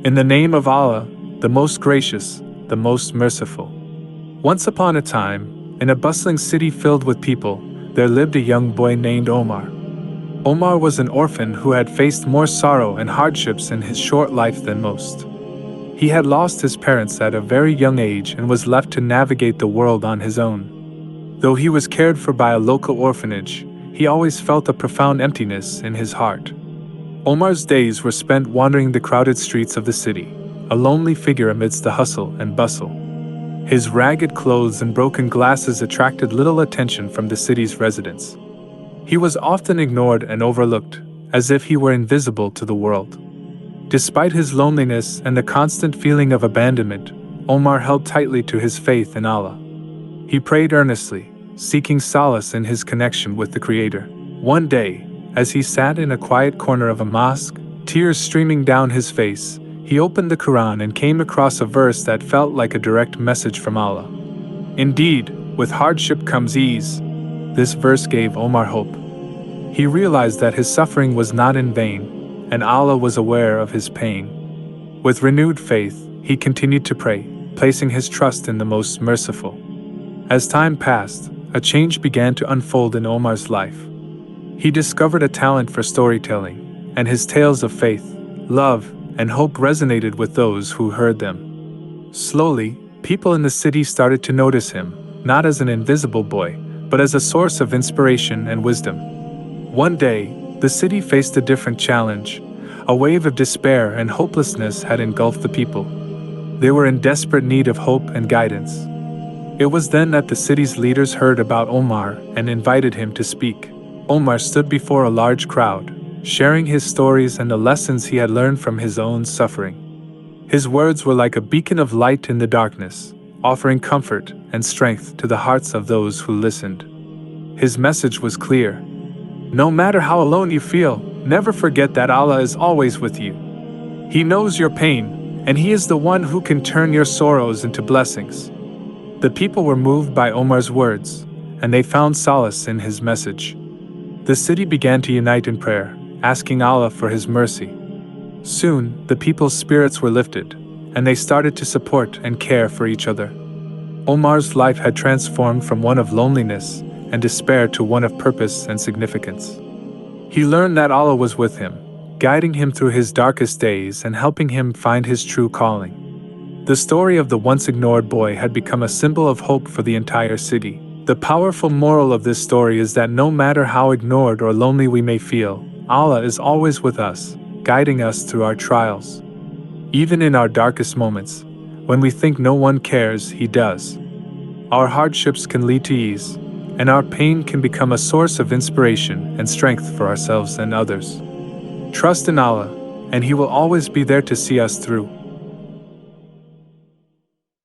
In the name of Allah, the most gracious, the most merciful. Once upon a time, in a bustling city filled with people, there lived a young boy named Omar. Omar was an orphan who had faced more sorrow and hardships in his short life than most. He had lost his parents at a very young age and was left to navigate the world on his own. Though he was cared for by a local orphanage, he always felt a profound emptiness in his heart. Omar's days were spent wandering the crowded streets of the city, a lonely figure amidst the hustle and bustle. His ragged clothes and broken glasses attracted little attention from the city's residents. He was often ignored and overlooked, as if he were invisible to the world. Despite his loneliness and the constant feeling of abandonment, Omar held tightly to his faith in Allah. He prayed earnestly, seeking solace in his connection with the Creator. One day, as he sat in a quiet corner of a mosque, tears streaming down his face, he opened the Quran and came across a verse that felt like a direct message from Allah. Indeed, with hardship comes ease. This verse gave Omar hope. He realized that his suffering was not in vain, and Allah was aware of his pain. With renewed faith, he continued to pray, placing his trust in the most merciful. As time passed, a change began to unfold in Omar's life. He discovered a talent for storytelling, and his tales of faith, love, and hope resonated with those who heard them. Slowly, people in the city started to notice him, not as an invisible boy, but as a source of inspiration and wisdom. One day, the city faced a different challenge. A wave of despair and hopelessness had engulfed the people. They were in desperate need of hope and guidance. It was then that the city's leaders heard about Omar and invited him to speak. Omar stood before a large crowd, sharing his stories and the lessons he had learned from his own suffering. His words were like a beacon of light in the darkness, offering comfort and strength to the hearts of those who listened. His message was clear. No matter how alone you feel, never forget that Allah is always with you. He knows your pain, and He is the one who can turn your sorrows into blessings. The people were moved by Omar's words, and they found solace in his message. The city began to unite in prayer, asking Allah for His mercy. Soon, the people's spirits were lifted, and they started to support and care for each other. Omar's life had transformed from one of loneliness and despair to one of purpose and significance. He learned that Allah was with him, guiding him through his darkest days and helping him find his true calling. The story of the once ignored boy had become a symbol of hope for the entire city. The powerful moral of this story is that no matter how ignored or lonely we may feel, Allah is always with us, guiding us through our trials. Even in our darkest moments, when we think no one cares, He does. Our hardships can lead to ease, and our pain can become a source of inspiration and strength for ourselves and others. Trust in Allah, and He will always be there to see us through.